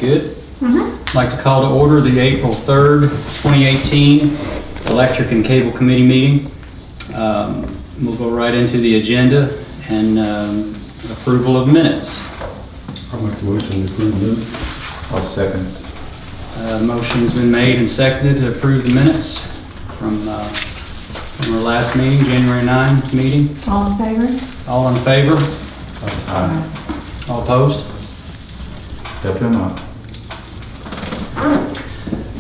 Good. I'd like to call to order the April 3rd, 2018 Electric and Cable Committee meeting. We'll go right into the agenda and approval of minutes. I'll make the motion to approve the minutes. I'll second. Motion's been made and seconded to approve the minutes from our last meeting, January 9 meeting. All in favor? All in favor? Aye. All opposed? Definitely not.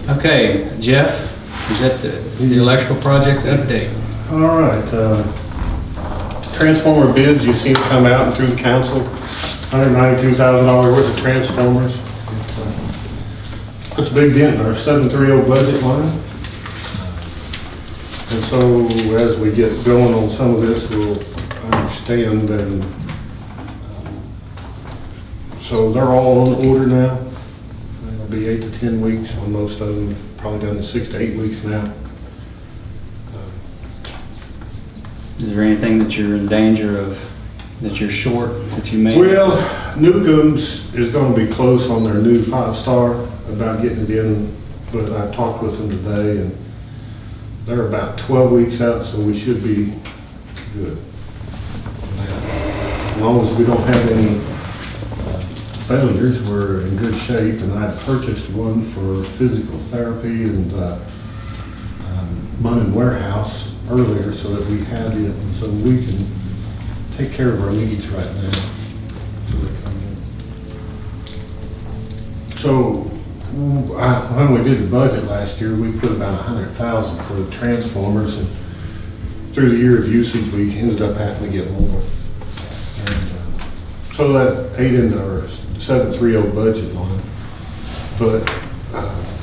Okay, Jeff, is that the electrical projects update? All right, transformer bids, you see them come out and through the council, $192,000 worth of transformers. Puts a big dent in our 730 budget line. And so as we get going on some of this, we'll understand, and so they're all on order now. It'll be 8 to 10 weeks on most of them, probably down to 6 to 8 weeks now. Is there anything that you're in danger of, that you're short, that you may? Well, Newcomb's is going to be close on their new 5-star about getting it in, but I talked with them today and they're about 12 weeks out, so we should be good. As long as we don't have any failures, we're in good shape. And I purchased one for physical therapy and Munn and Warehouse earlier so that we had it, and so we can take care of our needs right now. So when we did the budget last year, we put about $100,000 for the transformers, and through the year of usage, we ended up having to get more. And so that ate into our 730 budget line. But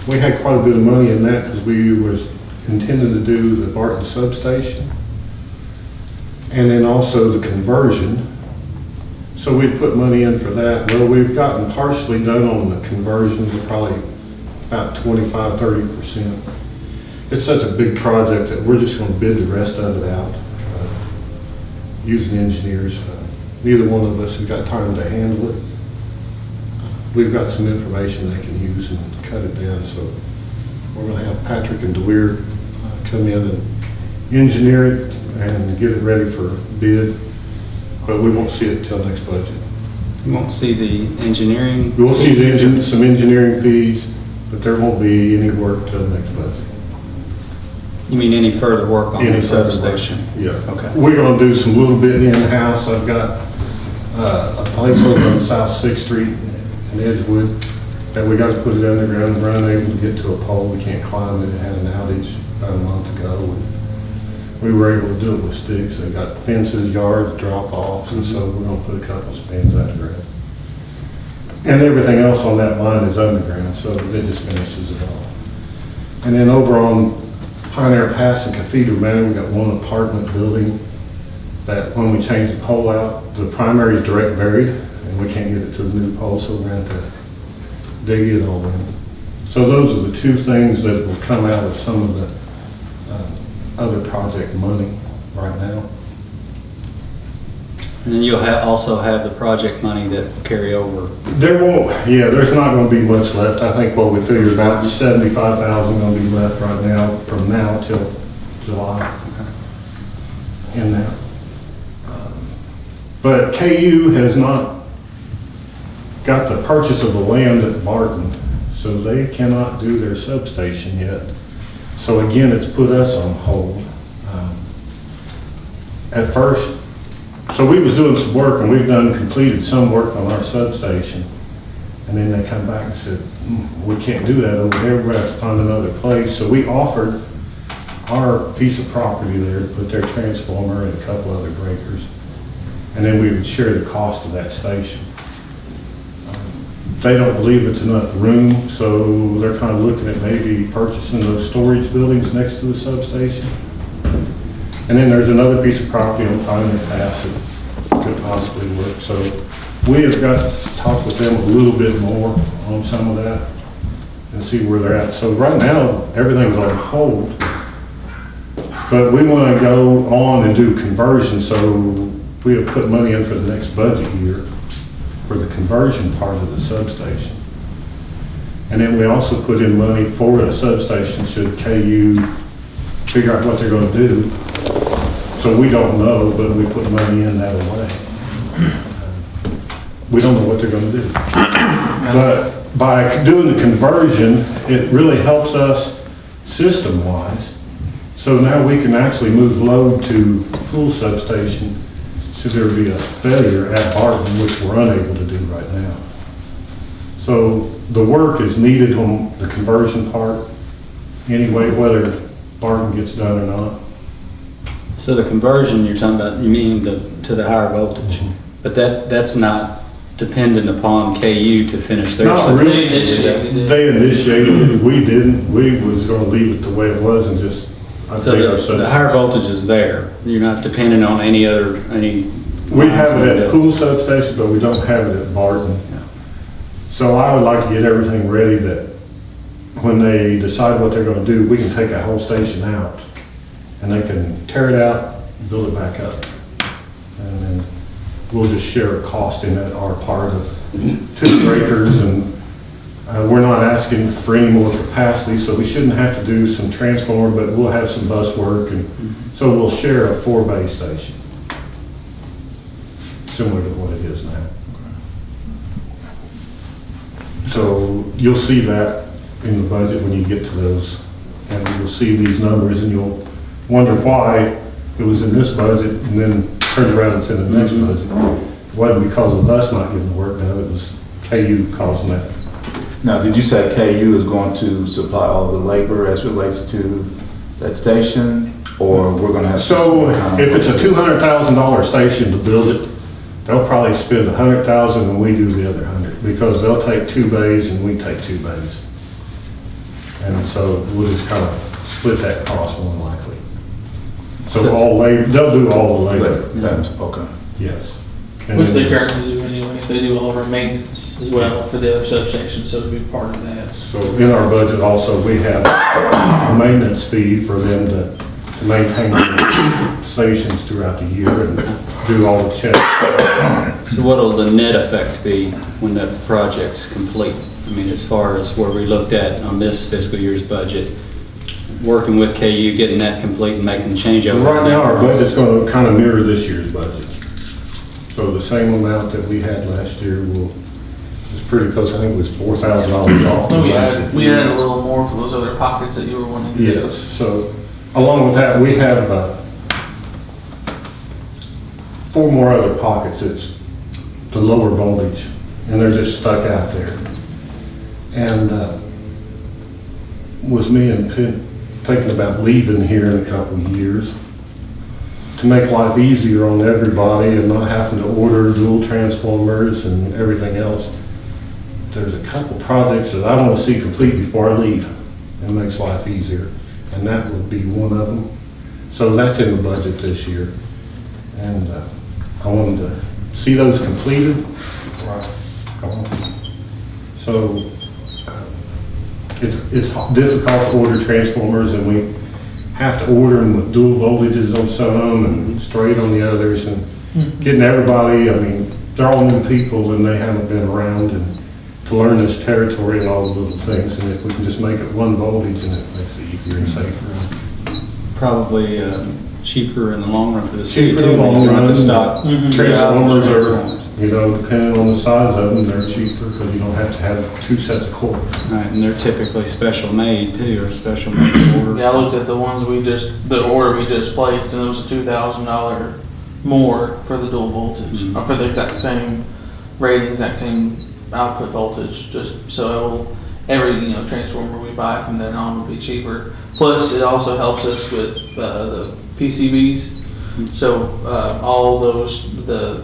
we had quite a bit of money in that because we was intending to do the Barton substation and then also the conversion. So we put money in for that. Well, we've gotten partially done on the conversion, probably about 25–30%. It's such a big project that we're just going to bid the rest of it out using engineers. Neither one of us has got time to handle it. We've got some information they can use and cut it down. So we're going to have Patrick and DeWeer come in and engineer it and get it ready for bid. But we won't see it till next budget. You won't see the engineering? We will see some engineering fees, but there won't be any work till next budget. You mean any further work on Any the further substation? Yeah. Okay. We're going to do some little bit in-house. I've got a place over on South 6th Street in Edgewood that we got to put it underground and run, able to get to a pole. We can't climb it. It had an outage about a month ago. And we were able to do it with sticks. They got fences, yards, drop-offs, and so we're going to put a couple spans underground. And everything else on that line is underground, so it just finishes it all. And then over on Pioneer Pass and Cathedral Manor, we got one apartment building that when we change the pole out, the primary is direct buried, and we can't get it to the new pole, so we're going to have to dig it all in. So those are the two things that will come out of some of the other project money right now. And then you'll also have the project money that will carry over. There's not going to be much left. I think what we figured about $75,000 going to be left right now from now till July in that. But KU has not got the purchase of the land at Barton, so they cannot do their substation yet. So again, it's put us on hold. At first, so we was doing some work and we've completed some work on our substation. And then they come back and said, we can't do that over there, we're going to have to find another place. So we offered our piece of property there to put their transformer and a couple other breakers. And then we would share the cost of that station. They don't believe it's enough room, so they're kind of looking at maybe purchasing those storage buildings next to the substation. And then there's another piece of property on Pioneer Pass that could possibly work. So we have got to talk with them a little bit more on some of that and see where they're at. So right now, everything's on hold. But we want to go on and do conversion, so we have put money in for the next budget year for the conversion part of the substation. And then we also put in money for a substation should KU figure out what they're gonna do. So we don't know, but we put money in that way. We don't know what they're gonna do. But by doing the conversion, it really helps us system-wise. So now we can actually move load to pool substation should there be a failure at Barton, which we're unable to do right now. So the work is needed on the conversion part anyway, whether Barton gets done or not. So the conversion you're talking about, you mean to the higher voltage? But that's not dependent upon KU to finish their. Not really. substation. They initiated it, we didn't. We was gonna leave it the way it was and just So update our the substation. higher voltage is there. You're not dependent on any. We have it at Pool Substation, but we don't have it at Barton. So I would like to get everything ready that when they decide what they're gonna do, we can take that whole station out and they can tear it out, build it back up. And then we'll just share a cost in that, our part of 2 breakers, and we're not asking for any more capacity, so we shouldn't have to do some transformer, but we'll have some bus work, and so we'll share a 4-bay station. Similar to what it is now. So you'll see that in the budget when you get to those, and you'll see these numbers, and you'll wonder why it was in this budget, and then turns around and it's in the next budget. It wasn't because of us not getting the work done, it was KU causing that. Now, did you say KU is going to supply all the labor as relates to that station, or we're gonna have? So if it's a $200,000 station to build it, they'll probably spend $100,000 and we do the other 100, because they'll take 2 bays and we take 2 bays. And so we'll just kind of split that cost more than likely. So all labor, they'll do all the labor, That's, okay. yes. And Which they then- currently do anyways. They do all of our maintenance as well for the other substations, so it'd be part of that. So in our budget also, we have a maintenance fee for them to maintain the stations throughout the year and do all the checks. So what'll the net effect be when that project's complete? I mean, as far as where we looked at on this fiscal year's budget, working with KU, getting that complete and making the changeover. Right now, our budget's going to kind of mirror this year's budget. So the same amount that we had last year will, it's pretty close, I think it was $4,000 off. No, from last year. we added a little more for those other pockets that you were wanting to do. Yes, so along with that, we have 4 more other pockets. It's the lower voltage, and they're just stuck out there. And with me and Pitt thinking about leaving here in a couple of years, to make life easier on everybody and not having to order dual transformers and everything else, there's a couple projects that I want to see complete before I leave. It makes life easier, and that would be one of them. So that's in the budget this year, and I wanted to see those completed. So it's difficult to order transformers, and we have to order them with dual voltages on some of them and straight on the others, and getting everybody, I mean, they're all new people and they haven't been around, and to learn this territory and all the little things, and if we can just make it 1 voltage, and it makes it easier and safer. Probably cheaper in the long run for the city. Cheaper in the too, when long you run run. the stock. Transformers are, you know, depending on the size of them, they're cheaper because you don't have to have 2 sets of cords. Right, and they're typically special made too, or special made orders. Yeah, I looked at the ones the order we just placed, and it was $2,000 more for the dual voltage, or for the exact same rating, exact same output voltage, just so every, transformer we buy from then on will be cheaper. Plus, it also helps us with the PCBs. So all those, the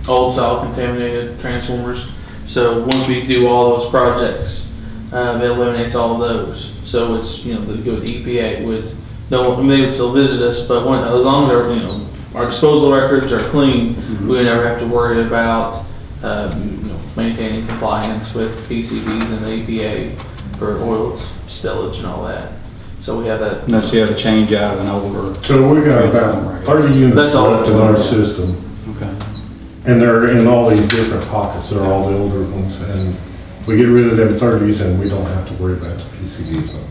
old style contaminated transformers. So once we do all those projects, it eliminates all of those. So it's, they go with EPA with no, I mean, they would still visit us, but as long as our, our disposal records are clean, we would never have to worry about, maintaining compliance with PCBs and the EPA for oil spillage and all that. So we have that. Unless you have a change out of an older. So we got about 30 units That's all left in our system. Okay. And they're in all these different pockets, they're all the older ones, and we get rid of them 30s and we don't have to worry about the PCDs no more.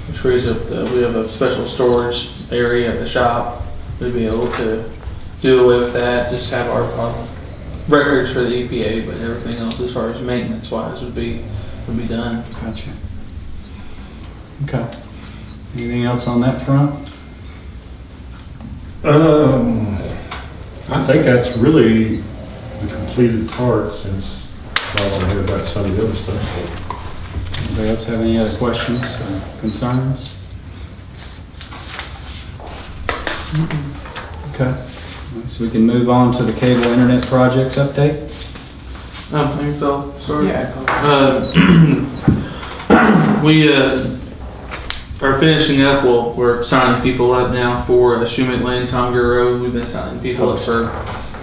Which frees up we have a special storage area at the shop. We'd be able to do away with that, just have our records for the EPA, but everything else as far as maintenance wise would be done. Gotcha. Okay. Anything else on that front? I think that's really the completed part, since I want to hear about some of the other stuff. So. Anybody else have any other questions or concerns? Okay. So we can move on to the cable internet projects update. I think so. Sorry. Yeah. We are finishing up. Well, we're signing people up now for Shoemake Lane, Conger Road. We've been signing people up for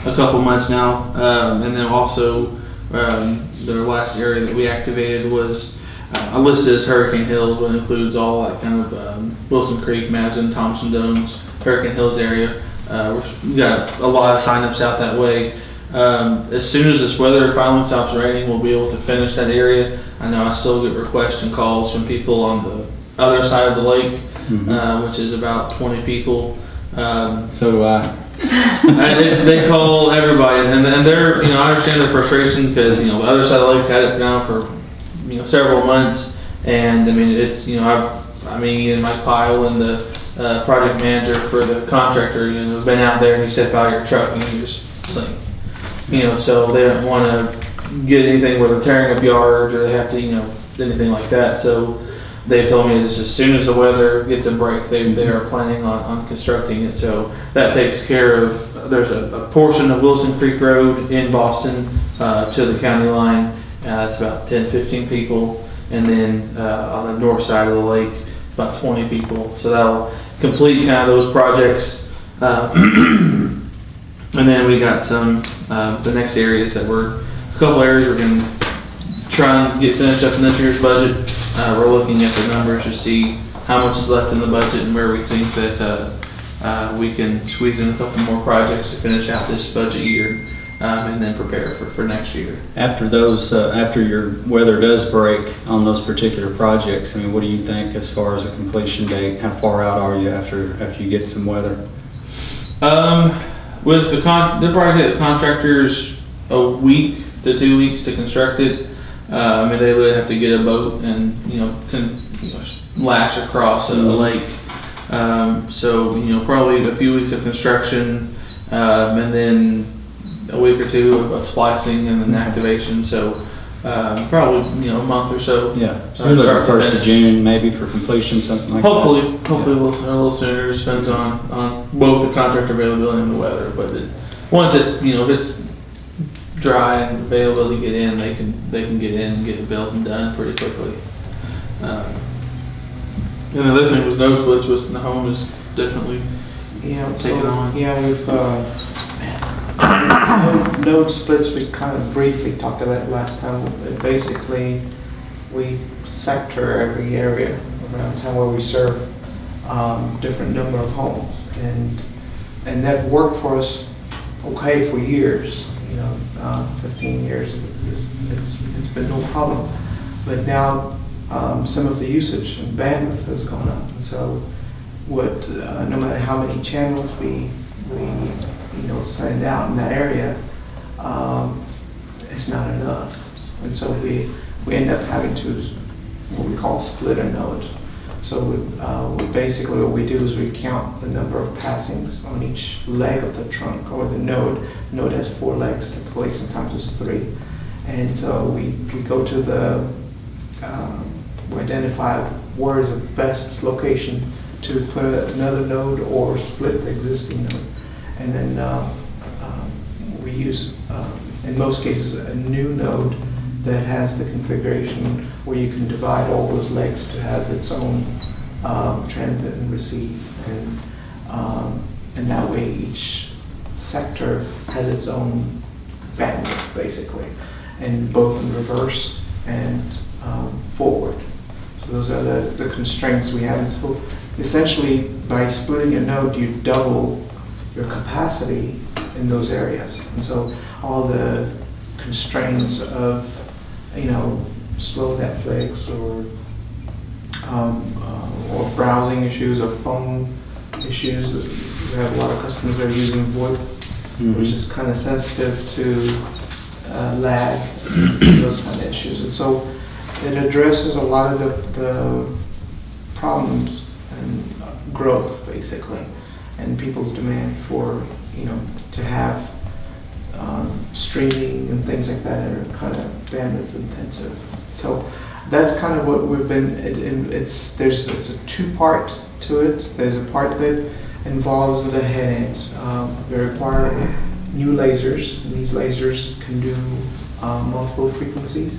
a couple months now, and then also the last area that we activated was I listed as Hurricane Hills, but includes all that kind of Wilson Creek, Madison, Thompson Domes, Hurricane Hills area. We've got a lot of signups out that way. As soon as this weather finally stops raining, we'll be able to finish that area. I know I still get requests and calls from people on the other side of the lake, which is about 20 people. So do I. They call everybody, and they're, I understand their frustration because, the other side of the lake's had it now for, several months. And I mean, it's, me and Mike Pyle and the project manager for the contractor, have been out there and you step out of your truck and you just sink. So they don't want to get anything where they're tearing up yards or they have to, anything like that. So they've told me that as soon as the weather gets a break, they are planning on constructing it. So that takes care of, there's a portion of Wilson Creek Road in Boston to the county line. It's about 10-15 people. And then on the north side of the lake, about 20 people. So that'll complete kind of those projects. And then we got some, the next areas that a couple areas we're going to try and get finished up in this year's budget. We're looking at the numbers to see how much is left in the budget and where we think that we can squeeze in a couple more projects to finish out this budget year, and then prepare for next year. After those, after your weather does break on those particular projects, what do you think as far as a completion date? How far out are you after you get some weather? With they'll probably get the contractors a week to 2 weeks to construct it. They would have to get a boat and lash across a lake. So probably a few weeks of construction, and then a week or two of splicing and then activation. So probably a month or so. Yeah. So you're looking first of June maybe for completion, something like Hopefully that. a little sooner. It depends on both the contractor availability and the weather. But once it's if it's dry and availability to get in, they can get in and get it built and done pretty quickly. And the other thing was node splits with Nahome is definitely taking on. We've node splits. We kind of briefly talked about last time. Basically, we sector every area around town where we serve different number of homes, and that worked for us okay for years. 15 years, it's been no problem. But now some of the usage and bandwidth has gone up, and so no matter how many channels we send out in that area, it's not enough. And so we end up having to what we call split a node. So we basically what we do is we count the number of passings on each leg of the trunk or the node. The node has 4 legs typically, sometimes it's 3. And so we go to we identify where is the best location to put another node or split the existing node. And then we use, in most cases, a new node that has the configuration where you can divide all those legs to have its own transmit and receive, and that way each sector has its own bandwidth basically, and both in reverse and forward. So those are the constraints we have. And so essentially, by splitting a node, you double your capacity in those areas, and so all the constraints of slow Netflix or browsing issues or phone issues. We have a lot of customers that are using VoIP, which is kind of sensitive to lag, those kind of issues. And so it addresses a lot of the problems and growth, basically, and people's demand for, to have streaming and things like that are kind of bandwidth intensive. So that's kind of what we've been, it's a two-part to it. There's a part that involves the head end. They require new lasers, and these lasers can do multiple frequencies.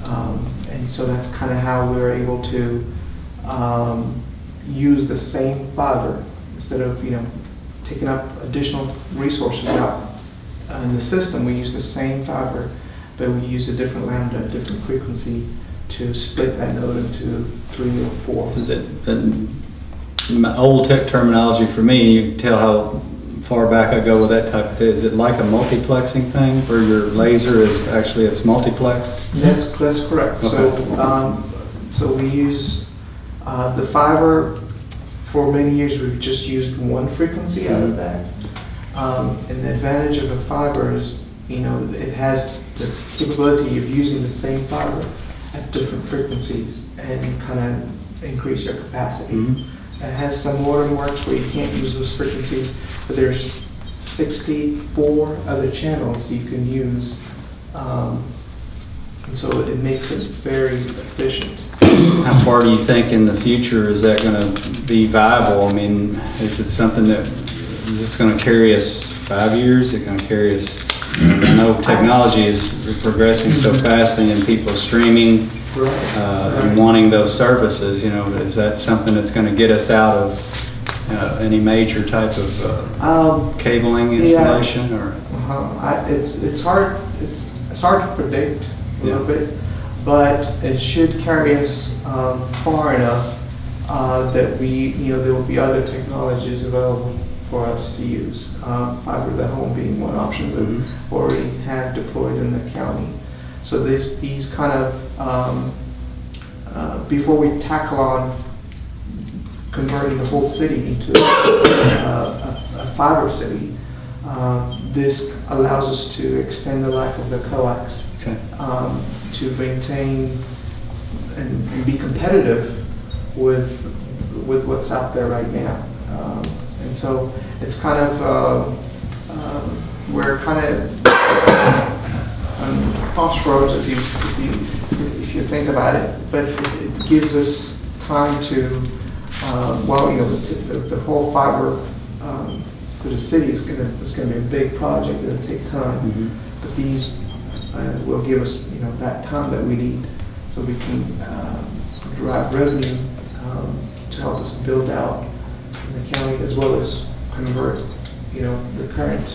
And so that's kind of how we're able to use the same fiber instead of, taking up additional resources out in the system. We use the same fiber, but we use a different lambda, a different frequency to split that node into 3 or 4. Is it, in my old tech terminology for me, you can tell how far back I go with that type of thing. Is it like a multiplexing thing where your laser is actually, it's multiplex? That's correct. Okay. So we use the fiber. For many years, we've just used one frequency out of that. And the advantage of a fiber is, it has the capability of using the same fiber at different frequencies and kind of increase your capacity. Mm-hmm. It has some modern works where you can't use those frequencies, but there's 64 other channels you can use. And so it makes it very efficient. How far do you think in the future is that going to be viable? I mean, is it something that, is this going to carry us 5 years? Is it going to carry us, I know technology is progressing so fast and people are streaming and wanting those services, is that something that's going to get us out of any major type of cabling installation? Yeah. Or it's hard to predict a little bit, but it should carry us far enough that there will be other technologies available for us to use. Fiber to the home being one option that we already have deployed in the county. So these kind of before we tackle on converting the whole city into a fiber city, this allows us to extend the life of the coax. Okay. To maintain and be competitive with what's out there right now. And so it's kind of, we're kind of on crossroads if you think about it, but it gives us time to, the whole fiber to the city is going to be a big project. It'll take time, but these will give us that time that we need so we can drive revenue to help us build out in the county as well as convert the current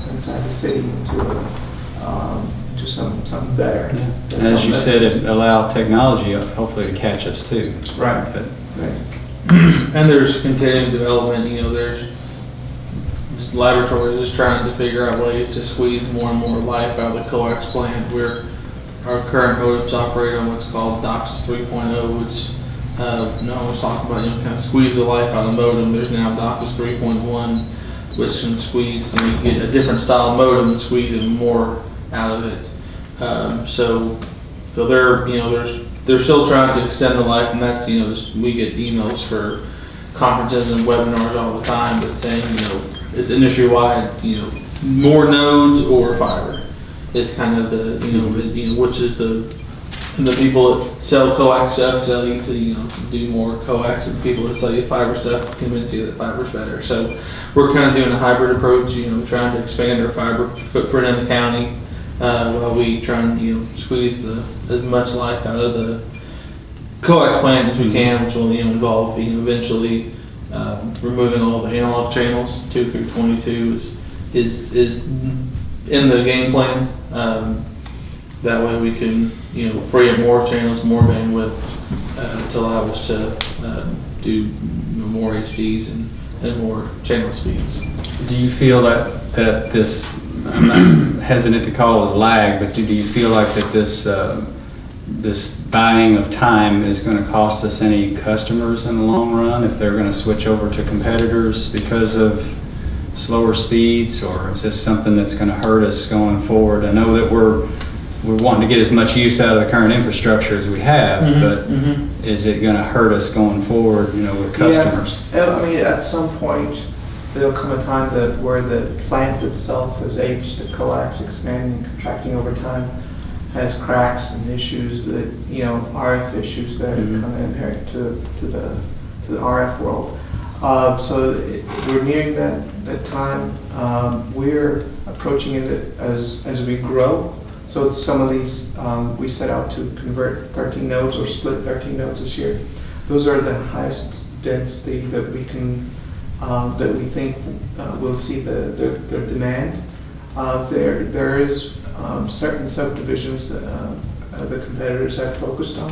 inside the city into something better. Yeah. And as you said, it allowed technology hopefully to catch us too. Right. But, And there's continuing development, there's just laboratories just trying to figure out ways to squeeze more and more life out of the coax plant. Our current modems operate on what's called DOCSIS 3.0, which no one was talking about, kind of squeeze the life out of the modem. There's now DOCSIS 3.1, which can squeeze, you get a different style modem and squeeze even more out of it. So they're still trying to extend the life, and that's, we get emails for conferences and webinars all the time, but saying, it's industry-wide, more nodes or fiber. It's kind of the, which is the people that sell coax stuff tell you to, do more coax, and people that sell you fiber stuff convince you that fiber's better. So we're kind of doing a hybrid approach, trying to expand our fiber footprint in the county, while we try and, squeeze as much life out of the coax plant as we can, which will, involve, eventually, removing all the analog channels. 2 through 22 is in the game plan. That way we can, free up more channels, more bandwidth, to allow us to do more HDs and more channel speeds. do you feel that this I'm not hesitant to call it a lag, but do you feel like that this buying of time is going to cost us any customers in the long run if they're going to switch over to competitors because of slower speeds, or is this something that's going to hurt us going forward? I know that we're wanting to get as much use out of the current infrastructure as we have, but is it going to hurt us going forward, with customers? Yeah, I mean, at some point, there'll come a time that where the plant itself has aged, the coax expanding, contracting over time, has cracks and issues that, RF issues that come inherent to the RF world. We're nearing that time. We're approaching it as we grow. So some of these, we set out to convert 13 nodes or split 13 nodes this year. Those are the highest density that we can, that we think will see the demand. There is certain subdivisions that the competitors have focused on,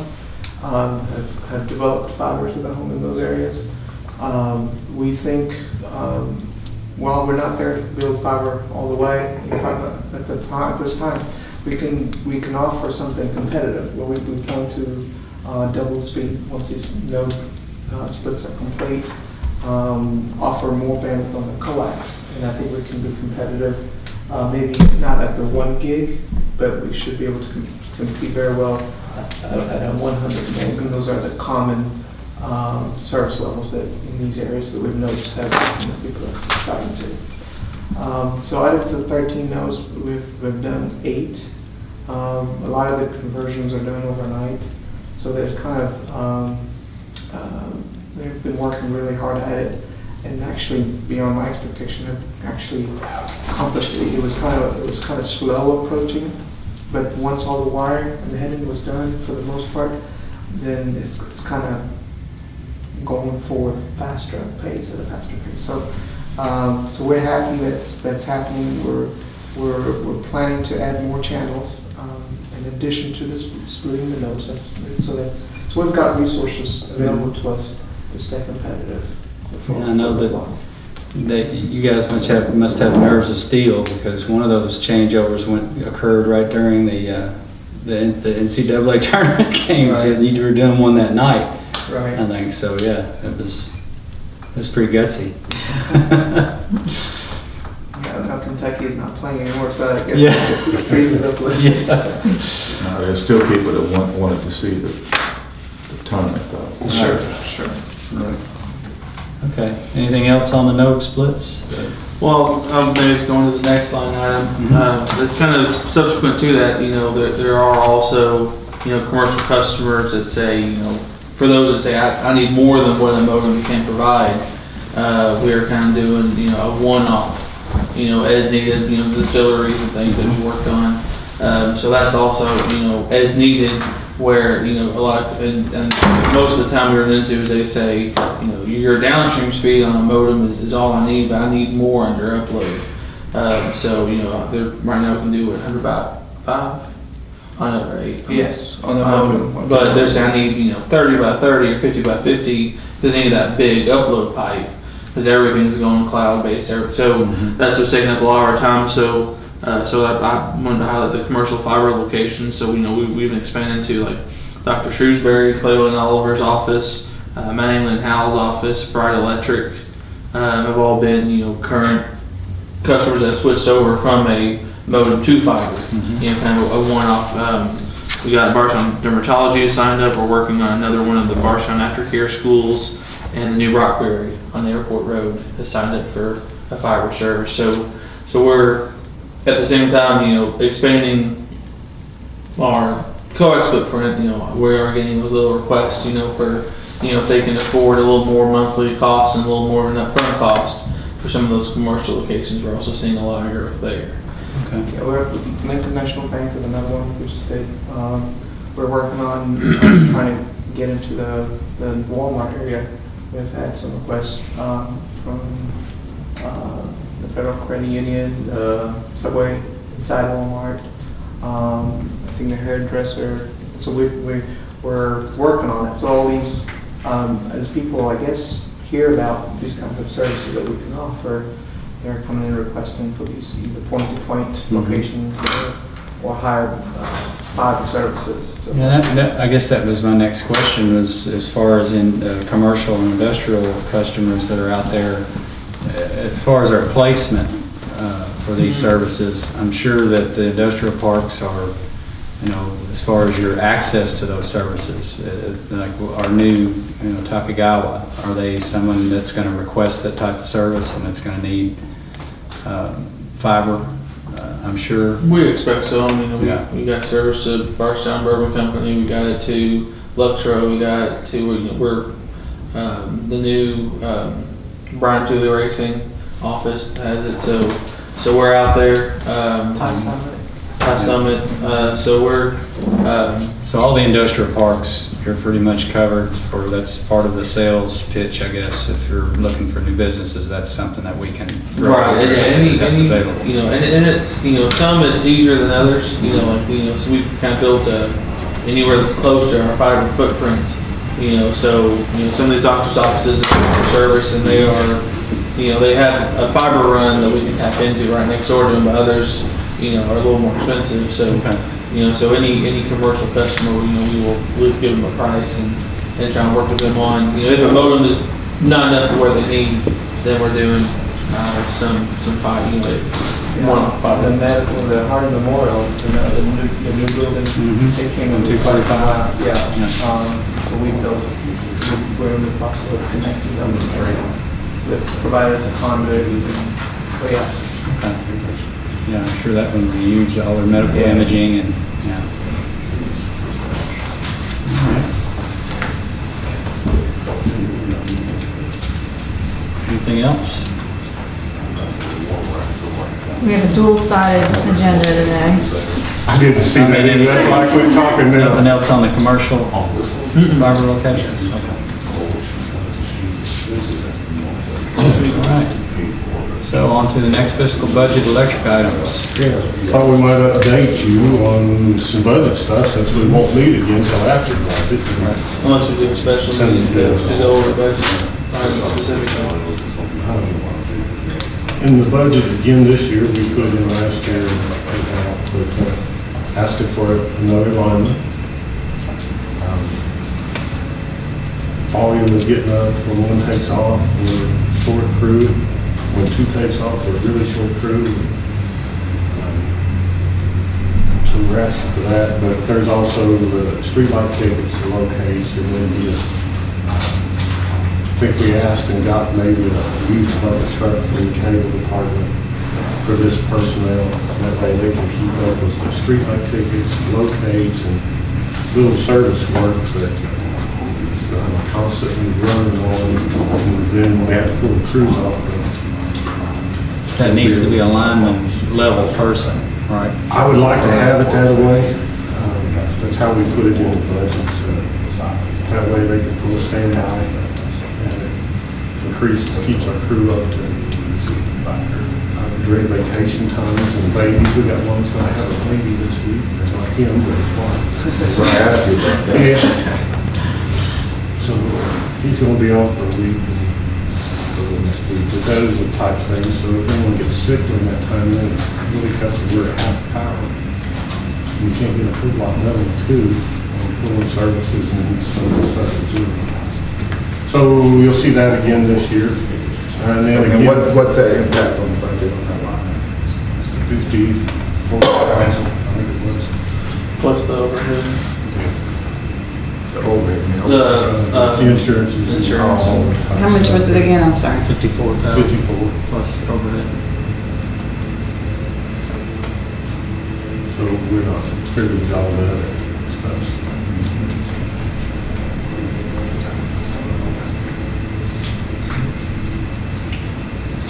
have developed fiber to the home in those areas. We think, while we're not there to build fiber all the way, at this time, we can offer something competitive. Where we plan to double speed once these node splits are complete, offer more bandwidth on the coax, and I think we can be competitive. Maybe not at the 1 gig, but we should be able to compete very well at a 100 meg, and those are the common service levels that in these areas that we've noticed that people are starting to. So out of the 13 nodes, we've done 8. A lot of the conversions are done overnight, so there's kind of they've been working really hard at it, and actually beyond my expectation, have actually accomplished it. It was kind of slow approaching, but once all the wiring and the heading was done for the most part, then it's kind of going forward at a faster pace. So we're happy that's happening. We're planning to add more channels in addition to this splitting the nodes. So we've got resources available to us to stay competitive. And I know that you guys must have nerves of steel, because one of those changeovers occurred right during the NCAA tournament games, Right. and you were doing one that night. Right. I think so. Yeah, it's pretty gutsy. Now Kentucky is not playing anymore, so I guess Yeah. it freezes up a little. Yeah. There's still people that wanted to see the tournament though. Sure. Right. Okay. Anything else on the node splits? Well, maybe it's going to the next line item. It's kind of subsequent to that, there are also, commercial customers that say, for those that say, I need more than what a modem can provide, we are kind of doing, a one-off, as needed, distilleries and things that we worked on. So that's also, as needed, where, a lot, and most of the time we run into is they say, your downstream speed on a modem is all I need, but I need more under upload. So, they're right now can do 100 by 5 on it, right? Yes, on the modem. But they're saying I need, 30 by 30 or 50 by 50, they need that big upload pipe, because everything's going cloud-based. So that's what's taking up a lot of our time. So I wanted to highlight the commercial fiber locations. So we've been expanding to like Dr. Shrewsbury, Clayton Oliver's office, Manning Howell's office, Bright Electric, have all been current customers that switched over from a modem to fiber. Kind of a one-off. We got Barstown Dermatology signed up. We're working on another one of the Barstown Aftercare schools, and the new Rockberry on the Airport Road has signed up for a fiber service. So we're at the same time, expanding our coax footprint. We are getting those little requests, for, if they can afford a little more monthly cost and a little more of an upfront cost for some of those commercial locations. We're also seeing a lot of growth there. Okay. Yeah, we're at Lincoln National Bank with another one, which is we're working on trying to get into the Walmart area. We've had some requests from the Federal Credit Union, Subway inside Walmart. I think the hairdresser. So we're working on it. So all these, as people, I guess, hear about these kinds of services that we can offer, they're coming in requesting for these either point-to-point locations or higher fiber services. So- Yeah, I guess that was my next question, was as far as in commercial and industrial customers that are out there, as far as our placement for these services, I'm sure that the industrial parks are, as far as your access to those services, like our new, Takagawa, are they someone that's going to request that type of service and that's going to need fiber? I'm sure. We expect so. I mean, Yeah. we got service to Barstown Bourbon Company. We got it to Luxro. We got it to we're the new Brian Tooley Racing office has it. So we're out there. High Summit. So we're. So all the industrial parks, you're pretty much covered, or that's part of the sales pitch, I guess. If you're looking for new businesses, that's something that we can. Right, yeah, That's any, available. and it's, some it's easier than others, so we've kind of built anywhere that's close to our fiber footprint, so, some of the doctor's offices are for service and they are, they have a fiber run that we can tap into right next door to them, but others, are a little more expensive, so, Okay. so any commercial customer, we'll give them a price and try and work with them on, if a modem is not enough for what they need, then we're doing some five, more than five. The medical, the Harding Memorial, the new building, Mhm. it came On in 245. Yeah, Yeah. so we're in the process of connecting them with providers of conduit, so yeah. Okay. Yeah, I'm sure that one will be huge, all their medical Yeah. imaging and, yeah. All right. Anything else? We have a dual-sided agenda today. I didn't see that, in. That's why I quit talking Nothing now. else on the commercial fiber locations? Okay. All right. So on to the next fiscal budget, electric items. Thought we might update you on some budget stuff since we won't meet again until after the budget. Unless we do a special meeting to go over budget, specifically. In the budget again this year, we put in last year, but asking for another lineman. Volume is getting up when one takes off, we're short crew. When two takes off, we're really short crew. So we're asking for that, but there's also the streetlight tickets, the locates, and then I think we asked and got maybe a used bucket truck for the cable department for this personnel. That way they can keep up with the streetlight tickets, locates, and little service work that constantly running on. And then we have to pull the crews off. That needs to be a lineman level person, right? I would like to have it that way. That's how we put it in the budget. So that way they can pull a standby. Keeps our crew up to during vacation times and babies. We got one that's gonna have a baby this week. It's not him, but his wife. That's what I asked you about that. Yeah. So he's gonna be off for a week. But that is the type thing. So if anyone gets sick during that time, then it really cuts the we're at half power. We can't get a full lot level 2 on pulling services and some of the stuff to do. So you'll see that again this year. And then And again, what's that impact on the budget on that line? 54,000, I think it was. Plus the overhead. The overhead, The insurance is. Insurance. all the time. How much was it again? I'm sorry. 54,000 54. plus overhead. So we're not privy to all that stuff.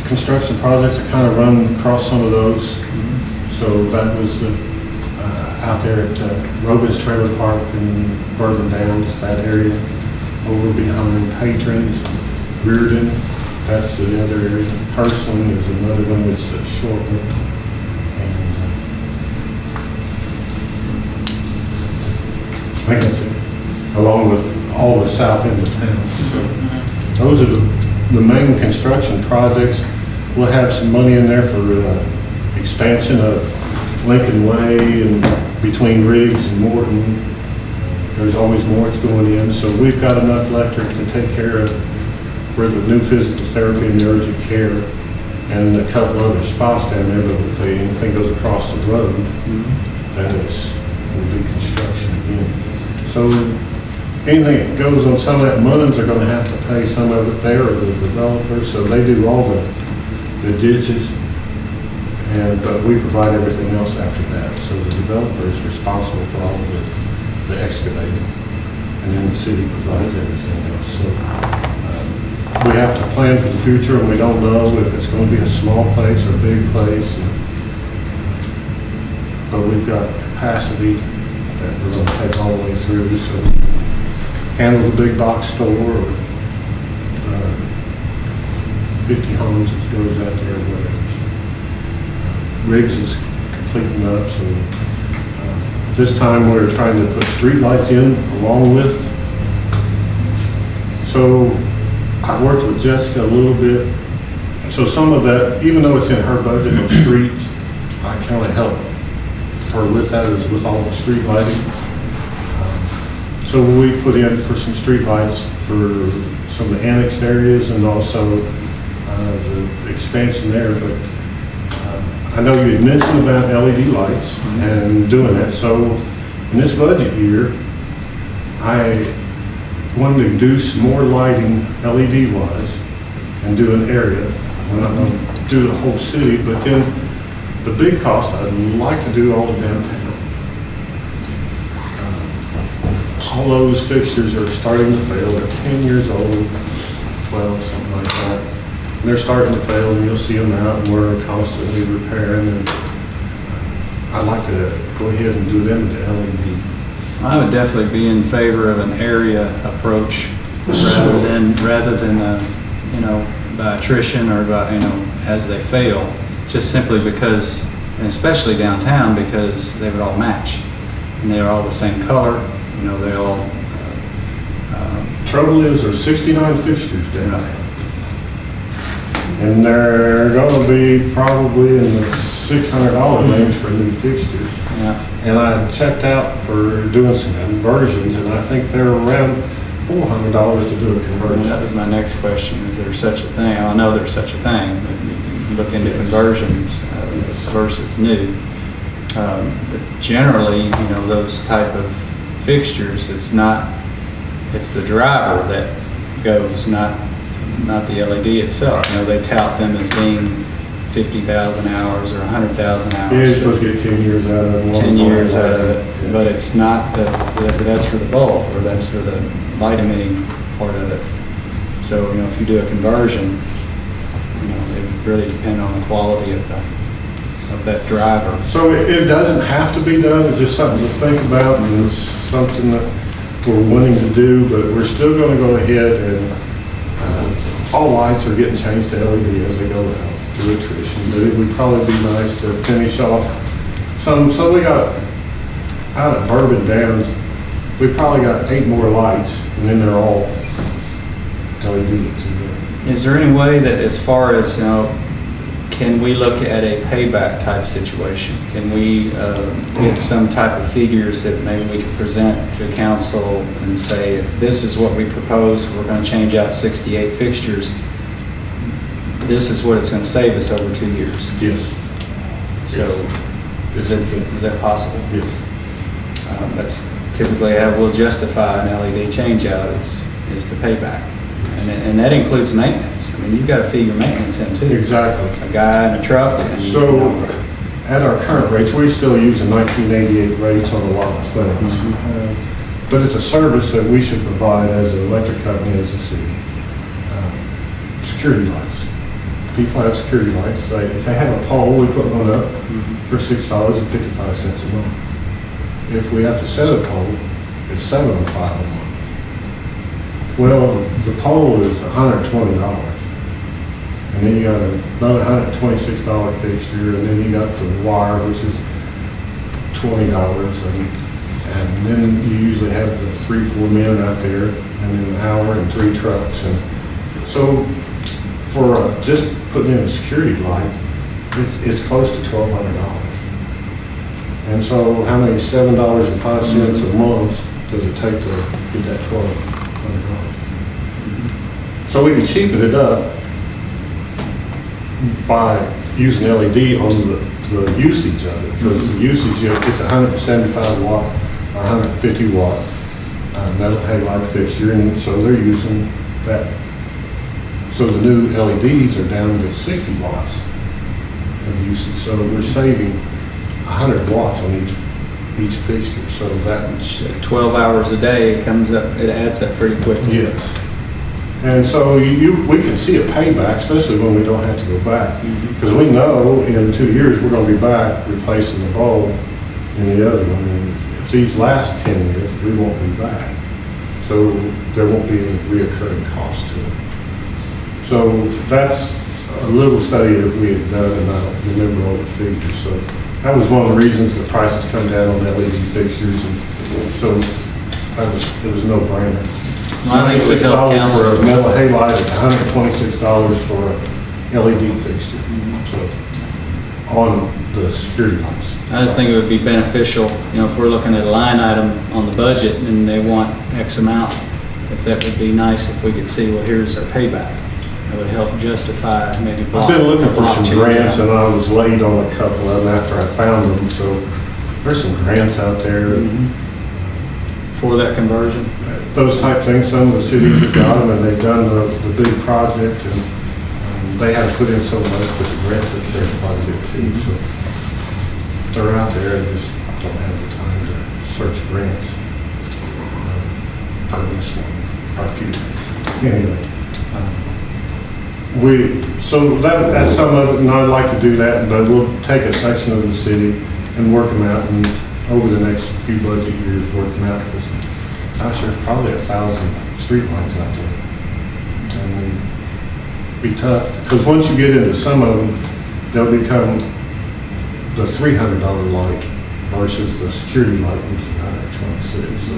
Construction projects are kind of run across some of those. So that was the, out there at Rogan's Trailer Park in Bourbon Downs, that area. Over behind Patrons, Reardon, that's the other area. Purslane is another one that's a short one. And, I think that's it, along with all the south end of town. So those are the main construction projects. we'll have some money in there for expansion of Lincoln Way and between Riggs and Morton. There's always more that's going in, so we've got enough electric to take care of where the new physical therapy and the urgent care and a couple other spots down there, but if anything goes across the road, then we'll do construction again. So anything that goes on some of that Mullins are gonna have to pay some of it there, or the developers, so they do all the ditches, but we provide everything else after that. So the developer is responsible for all the excavating, and then the city provides everything else. So we have to plan for the future, and we don't know if it's going to be a small place or a big place. But we've got capacity that we're going to take all the way through, so handle the big box store or 50 homes that goes out there or whatever. Riggs is completing up, so this time we're trying to put street lights in along with. So I worked with Jessica a little bit. So some of that, even though it's in her budget of streets, I kind of help her with that, is with all the street lighting. So we put in for some street lights for some of the annexed areas and also the expansion there. But I know you had mentioned about LED lights and doing that. So in this budget year, I wanted to do some more lighting LED wise and do an area. We're not going to do the whole city, but then the big cost, I'd like to do all the downtown. All those fixtures are starting to fail. They're 10 years old, 12, something like that. And they're starting to fail, and you'll see them out, and we're constantly repairing. And I'd like to go ahead and do them to LED. I would definitely be in favor of an area approach rather than by attrition or by, as they fail, just simply because, and especially downtown, because they would all match and they're all the same color, they all. Trouble is, there's 69 fixtures down there. And they're gonna be probably in the $600 range for a new fixture. Yeah. And I checked out for doing some conversions, and I think they're around $400 to do a That conversion. was my next question. Is there such a thing? I know there's such a thing. But you look into conversions versus new. But generally, those type of fixtures, it's the driver that goes, not the LED itself. They tout them as being 50,000 hours or 100,000 hours. Yeah, you're supposed to get 10 years out of it. 10 years out of it, but it's not that's for the bulb, or that's for the light emitting part of it. So, if you do a conversion, it would really depend on the quality of that driver. So it doesn't have to be done, it's just something to think about, and it's something that we're wanting to do, but we're still gonna go ahead and, all lights are getting changed to LED as they go out through attrition, but it would probably be nice to finish off some. So we got, out at Bourbon Downs, we probably got 8 more lights, and then they're all LEDs. Is there any way that, as far as, can we look at a payback type situation? Can we get some type of figures that maybe we could present to council and say, if this is what we propose, we're going to change out 68 fixtures, this is what it's going to save us over 2 years? Yes. So, is that possible? Yes. That's typically how we'll justify an LED change out is the payback. And that includes maintenance. I mean, you've got to figure maintenance in too. Exactly. A guy in a truck. And, So, at our current rates, we still use the 1988 rates on a lot of things. But it's a service that we should provide as an electric company, as a city. Security lights. People have security lights. If they have a pole, we put one up for $6.55 a month. If we have to set a pole, it's $7.05 a month. Well, the pole is $120. And then you got another $126 fixture, and then you got the wire, which is $20. And then you usually have the 3-4 men out there, and then an hour and 3 trucks. And so for just putting in a security light, it's close to $1,200. And so how many $7.05 a month does it take to get that $1,200? So we can cheapen it up by using LED on the usage of it, because the usage, it's 175 watt, 150 watt metal halide fixture, and so they're using that. So the new LEDs are down to 60 watts of usage, so we're saving 100 watts on each fixture, so that. 12 hours a day, it adds up pretty quickly. Yes. And so we can see a payback, especially when we don't have to go back. Because we know in 2 years, we're going to be back replacing the bulb in the other one. And if these last 10 years, we won't be back. So there won't be any reoccurring cost to it. So that's a little study that we had done, and I don't remember all the figures. So that was one of the reasons the prices come down on LED fixtures. And so it was a no-brainer. Well, I think we help $96 council. for a metal halide, it's $126 for a LED fixture. So, on the security lights. I just think it would be beneficial, if we're looking at a line item on the budget and they want X amount, if that would be nice if we could see, well, here's our payback. It would help justify maybe. I've been looking for some blockchain. grants, and I was late on a couple of them after I found them, so there's some grants out there. For that conversion. Those type things, some of the cities have got them, and they've done the big project, and they had to put in so much, but the grant took care of quite a bit too, so they're out there, I just don't have the time to search grants. I missed one, or a few times. Anyway, so that's some of it, and I'd like to do that, but we'll take a section of the city and work them out, and over the next few budget years, work them out, because gosh, there's probably 1,000 streetlights out there. And it'd be tough, because once you get into some of them, they'll become the $300 light versus the security light, which is $126. So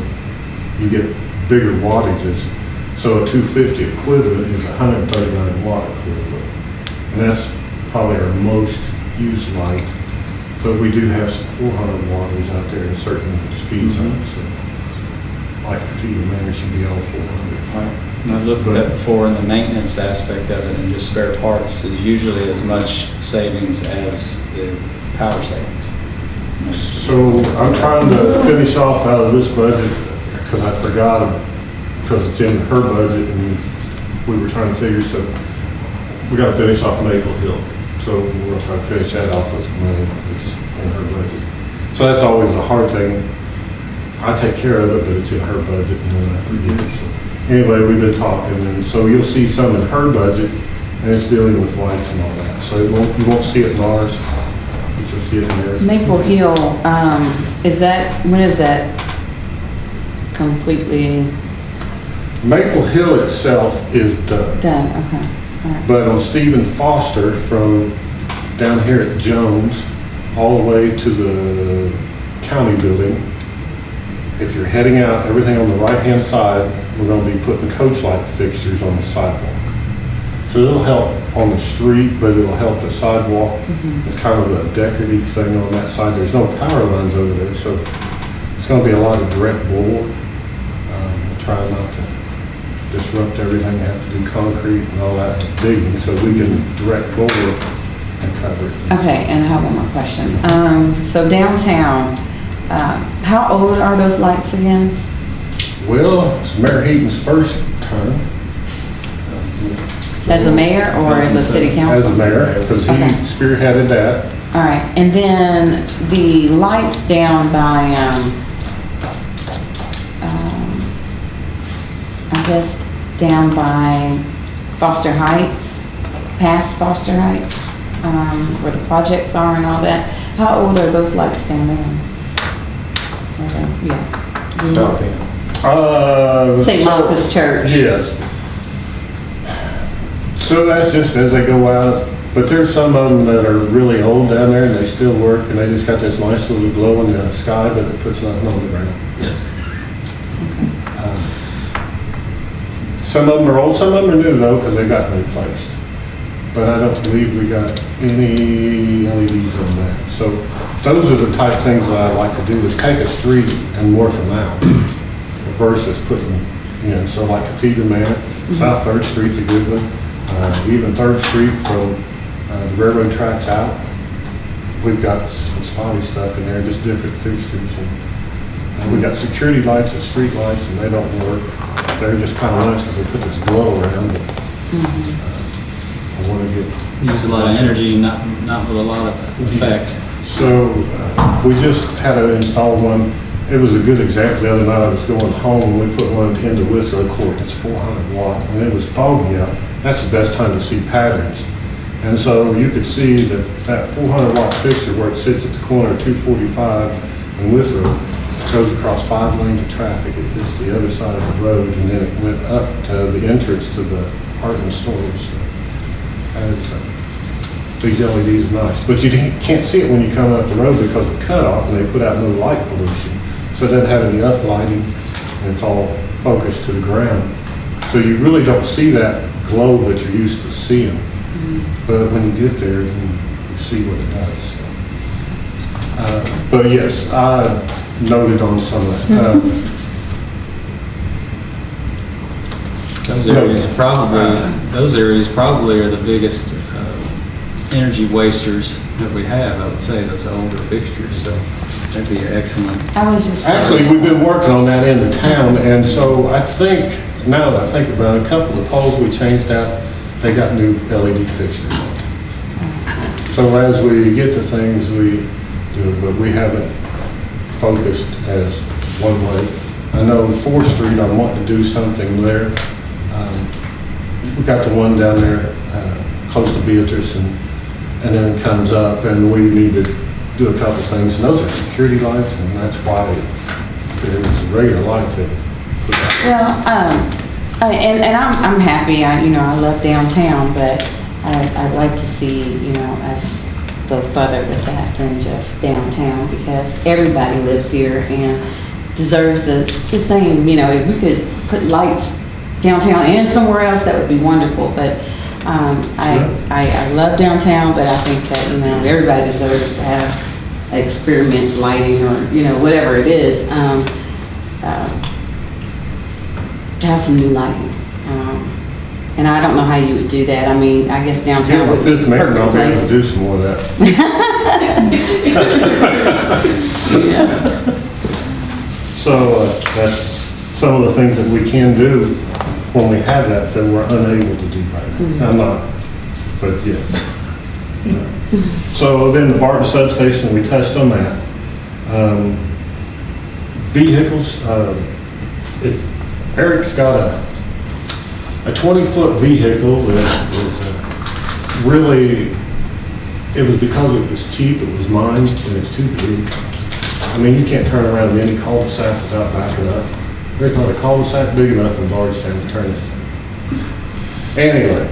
you get bigger wattages. So a 250 equivalent is 139 watt equivalent. And that's probably our most used light. But we do have some 400 watters out there in certain speed zones. So like the feeder man should be all 400. Right. And I looked at that before, and the maintenance aspect of it and just spare parts is usually as much savings as the power savings. So I'm trying to finish off out of this budget, because I forgot, because it's in her budget, and we were trying to figure, so we got to finish off Maple Hill. So we're going to try to finish that off with money that's in her budget. So that's always the hard thing. I take care of it, but it's in her budget, and then I forget it. So anyway, we've been talking, and so you'll see some in her budget, and it's dealing with lights and all that. So you won't see it in ours, but you'll see it in theirs. Maple Hill, when is that completely Maple Hill itself is done. done? Okay, all right. But on Stephen Foster, from down here at Jones, all the way to the county building, if you're heading out, everything on the right-hand side, we're going to be putting coach light fixtures on the sidewalk. So it'll help on the street, but it'll help the sidewalk. It's kind of a decorative thing on that side. There's no power lines over there, so it's going to be a lot of direct bore. We'll try not to disrupt everything, have to do concrete and all that digging, so we can direct bore and cover it. Okay, and I have one more question. So downtown, how old are those lights again? Well, it's Mayor Heaton's first term. As a mayor or as a city council? As a mayor, because he Okay. spearheaded that. All right, and then the lights down by, I guess down by Foster Heights, past Foster Heights, where the projects are and all that. How old are those lights down there? Yeah. South end. St. Marcus Church. Yes. So that's just as they go out, but there's some of them that are really old down there and they still work, and they just got this nice little glow in the sky, but it puts nothing on the ground. Some of them are old, some of them are new though, because they got replaced. but I don't believe we got any LEDs on that. So those are the type things that I like to do, is take a street and work them out versus putting, so like Cathedral Manor, South 3rd Street's a good one. Even 3rd Street from the railroad tracks out, we've got some spotty stuff in there, just different fixtures. And we got security lights and street lights, and they don't work. They're just kind of nice because they put this glow around it. I want to get... Use a lot of energy, not with a lot of effect. So we just had to install one. It was a good example. The other night I was going home and we put one into Withrow Court. It's 400 watt and it was foggy out. That's the best time to see patterns. And so you could see that 400 watt fixture where it sits at the corner of 245 and Withrow goes across 5 lanes of traffic. It hits the other side of the road and then it went up to the entrance to the Heartland stores. These LEDs are nice, but you can't see it when you come up the road because of cutoff and they put out no light pollution. So it doesn't have any uplighting and it's all focused to the ground. So you really don't see that glow that you're used to seeing. But when you get there, you see what it does. But yes, I noted on some of that. Those areas probably are the biggest energy wasters that we have, I would say, those older fixtures, so that'd be excellent. I was just Actually, we've been working on that in the town, and so I think, now that I think about it, a couple of poles we changed out, they got new LED fixtures on. So as we get to things, we do, but we haven't focused as one way. I know 4th Street, I want to do something there. We got the one down there close to Beatrice and then it comes up and we need to do a couple things. And those are security lights and that's why there's regular lights that put out. Well, and I'm happy. I love downtown, but I'd like to see, us go further with that than just downtown because everybody lives here and deserves the same. If we could put lights downtown and somewhere else, that would be wonderful. But I love downtown, but I think that everybody deserves to have experiment lighting or whatever it is. To have some new lighting. And I don't know how you would do that. I mean, I guess downtown would be the perfect I'll be able to place. do some more of that. Yeah. So that's some of the things that we can do when we have that we're unable to do right now. I'm not, but yeah. So then the Barton substation, we touched on that. Vehicles, Eric's got a 20-foot vehicle that was really, it was because it was cheap, it was mine, and it's too big. I mean, you can't turn around in any cul-de-sac without backing up. There's not a cul-de-sac big enough in Bardstown to turn this. Anyway,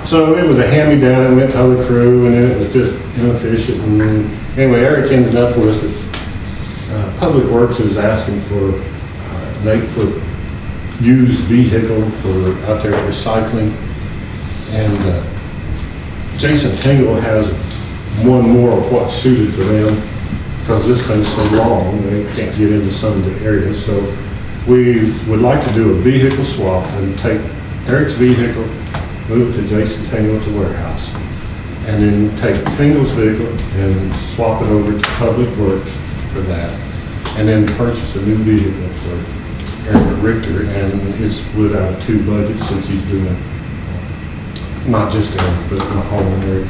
so it was a hand-me-down, it went to other crew, and then it was just inefficient. And then, anyway, Eric ended up with it. Public Works was asking for an 8-foot used vehicle for out there recycling. And Jason Tingle has one more of what's suited for them because this thing's so long, they can't get into some of the areas. So we would like to do a vehicle swap and take Eric's vehicle, move it to Jason Tingle at the warehouse, and then take Tingle's vehicle and swap it over to Public Works for that, and then purchase a new vehicle for Eric Richter, and it's split out of 2 budgets since he's doing not just Eric, but my home and Eric.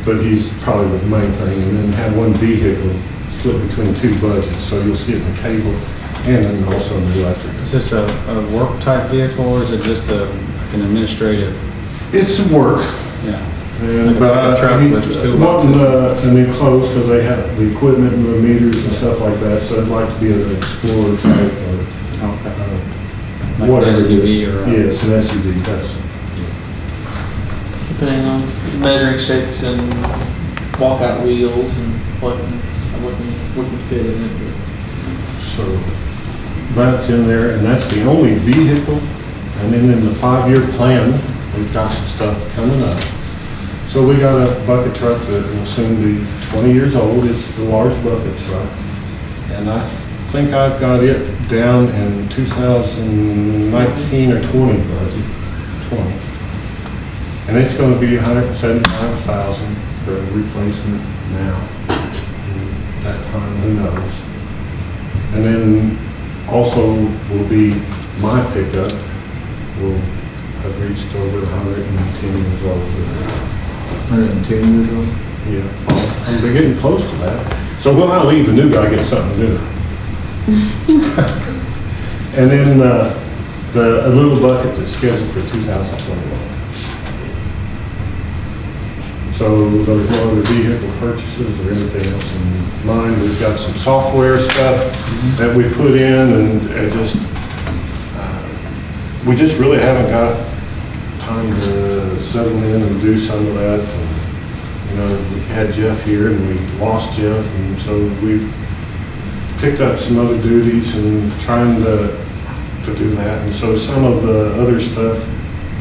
But he's probably the main thing, and then have one vehicle split between 2 budgets, so you'll see it in the cable and then also in the electric. Is this a work type vehicle or is it just an administrative? It's work. Yeah. And, Like a truck with wanting toolboxes. an enclosed because they have the equipment and the meters and stuff like that, so I'd like to be an Explorer type or Like an whatever. it SUV is. or Yes, an SUV, that's, Depending on measuring sticks and walkout wheels and what can fit in it. so that's in there, and that's the only vehicle. And then in the 5-year plan, we've got some stuff coming up. So we got a bucket truck that will soon be 20 years old. It's the large bucket truck. And I think I've got it down in 2019 or 20 budget, 20. And it's going to be $175,000 for a replacement now. And that time, who knows? And then also will be my pickup will have reached over 110 years old. 110 years old? Yeah, and we're getting close to that. So when I leave, the new guy gets something to do. And then a little bucket that's scheduled for 2021. So there's no other vehicle purchases or anything else in mind. We've got some software stuff that we put in, and it just, we just really haven't got time to settle in and do some of that. And, you know, we had Jeff here and we lost Jeff, and so we've picked up some other duties and trying to do that. And so some of the other stuff,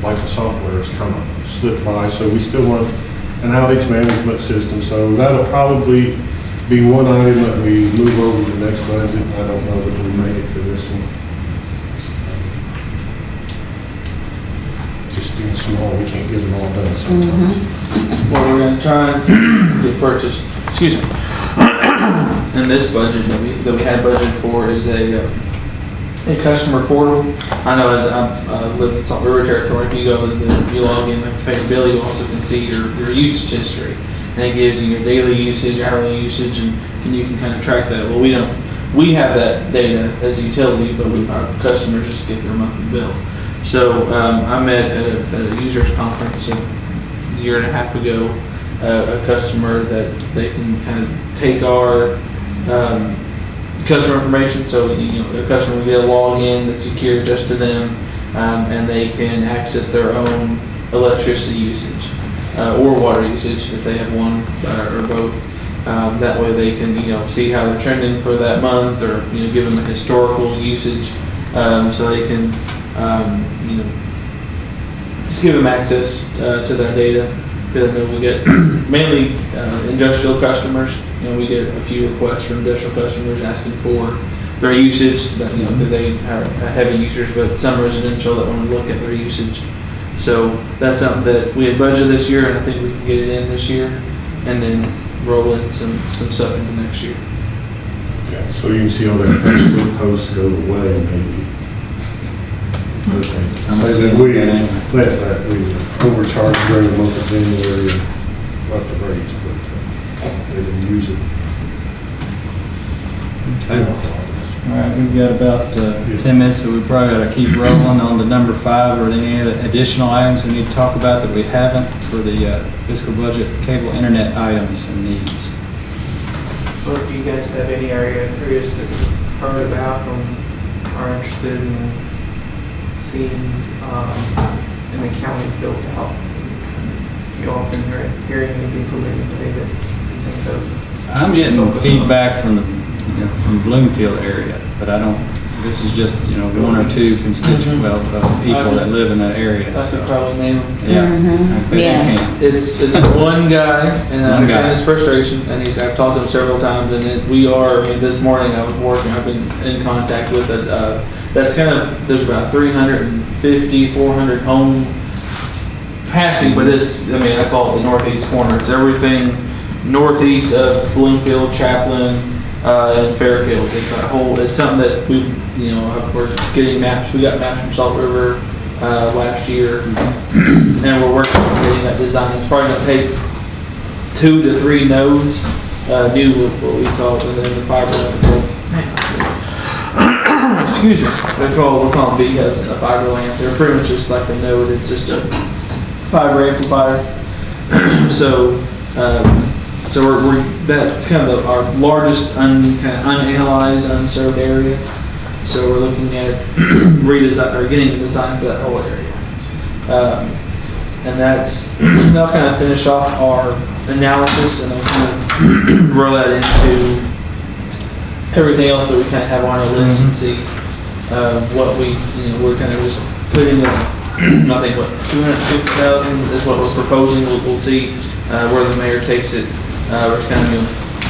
like the software, has kind of slipped by. So we still want an outage management system. So that'll probably be one item that we move over to the next budget. I don't know that we make it for this one. Just being small, we can't get them all done sometimes. Well, we're gonna try and get purchased, excuse me, in this budget that we had budgeted for is a customer portal. I know as I live in Salt River territory, if you go and you log in and pay your bill, you also can see your usage history. And it gives you your daily usage, hourly usage, and you can kind of track that. Well, we have that data as a utility, but our customers just get their monthly bill. So I met at a users conference a year and a half ago, a customer that they can kind of take our customer information. So a customer will get a login that's secure just to them, and they can access their own electricity usage or water usage if they have one or both. That way they can see how they're trending for that month, or give them a historical usage, so they can just give them access to their data. Because I know we get mainly industrial customers. We get a few requests from industrial customers asking for their usage, because they are heavy users, but some residential that want to look at their usage. So that's something that we had budgeted this year, and I think we can get it in this year, and then roll in some stuff into next year. Yeah, so you can see all that Facebook posts go away, maybe. Okay. I'm Maybe seeing we that. we overcharged during the month of January and up the rates, but they didn't use it. Okay. All right, we've got about 10 minutes, so we probably got to keep rolling on to number 5. Are there any other additional items we need to talk about that we haven't for the fiscal budget cable internet items and needs? Or do you guys have any areas that you've heard about and are interested in seeing in the county built out? You all been hearing anything from anybody that you think of? I'm getting feedback from the from Bloomfield area, but I don't. This is just one or two constituent people that live in that area. I could So probably name them. yeah, I bet Yes. you can. It's one guy, and I One guy. understand his frustration, and I've talked to him several times, and this morning I've been in contact with it. That's there's about 350, 400 home passing, but I call it the northeast corner. It's everything northeast of Bloomfield, Chaplin, and Fairfield. It's something that we're getting maps. We got maps from Salt River last year, and we're working on getting that design. It's probably going to take 2 to 3 nodes, new with what we call it, and then the fiber. Excuse me. We'll call them BHUBs, a fiber lamp. They're pretty much just like a node. It's just a fiber amplifier. So that's kind of our largest unanalyzed, unserved area. So we're looking at getting a design for that whole area. And that'll kind of finish off our analysis, and then kind of roll that into everything else that we kind of have on our list and see what we're kind of just putting I think what, 250,000 is what we're proposing. We'll see where the mayor takes it. We're kind of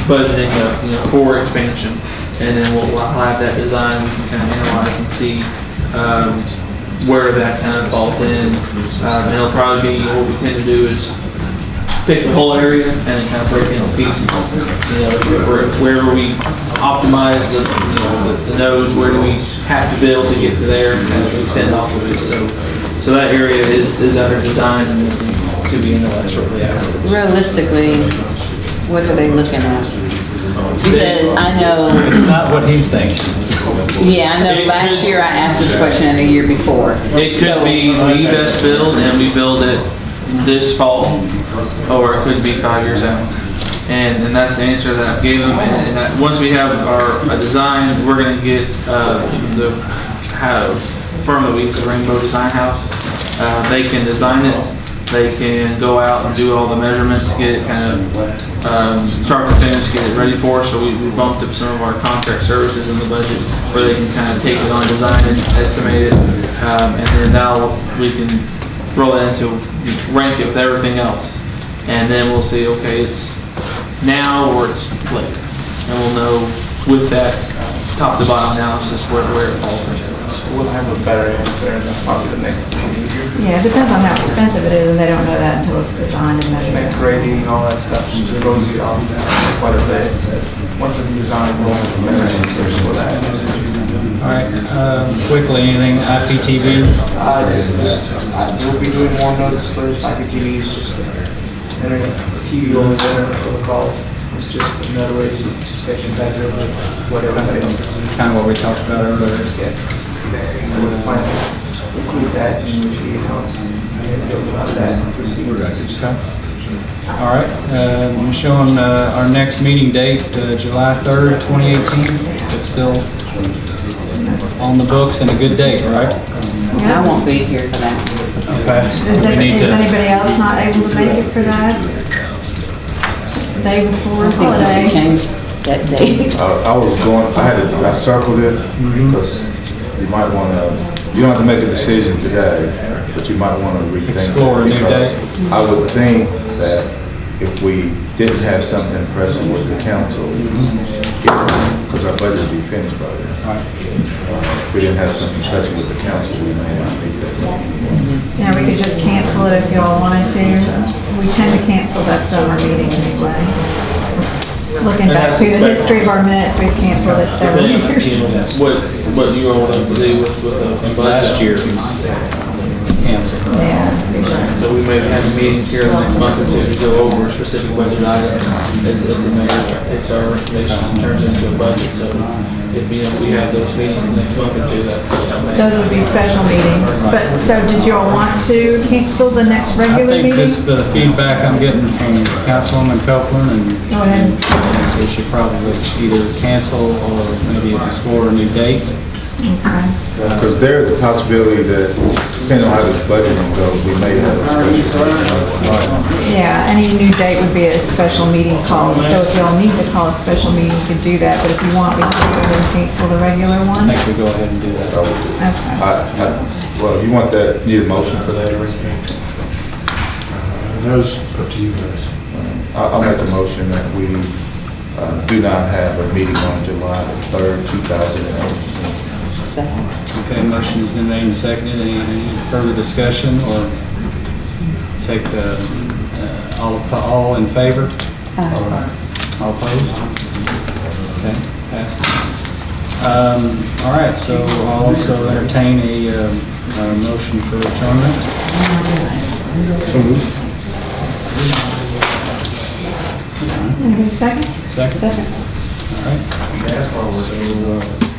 budgeting, for expansion, and then we'll have that design, we can kind of analyze and see where that kind of falls in. And it'll probably be, what we tend to do is pick the whole area and then kind of break it into pieces. Where we optimize the nodes, where do we have to build to get to there, and kind of extend off of it. So that area is under design and to be analyzed shortly after. Realistically, what are they looking at? Because I know, It's not what he's thinking. yeah, I know last year I asked this question and the year before. It So- could be we best build and we build it this fall, or it could be 5 years out. And that's the answer that I gave them. And that once we have a design, we're gonna get the firm that we use, the Rainbow Design House. They can design it. They can go out and do all the measurements, get it kind of start to finish, get it ready for us. So we bumped up some of our contract services in the budget where they can kind of take it on design and estimate it. And then now we can roll it into, rank it with everything else. And then we'll see, okay, it's now or it's later. And we'll know with that top to bottom analysis where it falls into. We'll have a better answer, and that's probably the next meeting. Yeah, it depends on how expensive it is, and they don't know that until it's designed and Like measured. grading, all that stuff, it goes on quite a bit. Once it's designed, we'll have a better answer for that. All right, quickly, anything IPTV? We'll be doing more node splits. IPTV is just entering TV over there, protocol. It's just another way to stay competitive with what everybody else is doing. Kind of what we talked about earlier. Yeah. So we're planning to include that and we see how it goes about that and proceed. Okay. All right, I'm showing our next meeting date, July 3rd, 2018. It's still on the books and a good date, right? I won't be here for that. Okay. Is We need to- anybody else not able to make it for that? It's the day before I think we holiday. should change that date. I circled it because you might want to, you don't have to make a decision today, but you might want to rethink it. Explore a new because day. I would think that if we didn't have something pressing with the council, because our budget would be finished by then. All right. If we didn't have something pressing with the council, we may not need that. Yeah, we could just cancel it if y'all wanted to. We tend to cancel that summer meeting anyway. Looking back through the history of our minutes, we've canceled it several years. What you all want to do with the Last year, canceled. Yeah. So we may have meetings here in the next month or two to go over a specific budget item as the mayor takes our information and turns it into a budget. So if, we have those meetings next month or two, that may. Those would be special meetings. But, so did you all want to cancel the next I regular think meeting? this, the feedback I'm getting from Councilwoman Copeland and Go ahead. so we should probably either cancel or maybe explore a new date. Okay. Because there's a possibility that, depending on how the budgeting goes, we may have a special. Yeah, any new date would be a special meeting call. So if y'all need to call a special meeting, you could do that. But if you want, we can go ahead and cancel the regular I one. think we go ahead and do that. I would do. Okay. Well, you want that, need a motion for that or anything? Those, up to you guys. I'll make a motion that we do not have a meeting on July the 3rd, 2018. Second. Okay, motion's been made and seconded. Any further discussion or take the, all in favor? All opposed? Okay, passed. All right, so I'll also entertain a motion for adjournment. Anybody second? Second? Second. All right. So,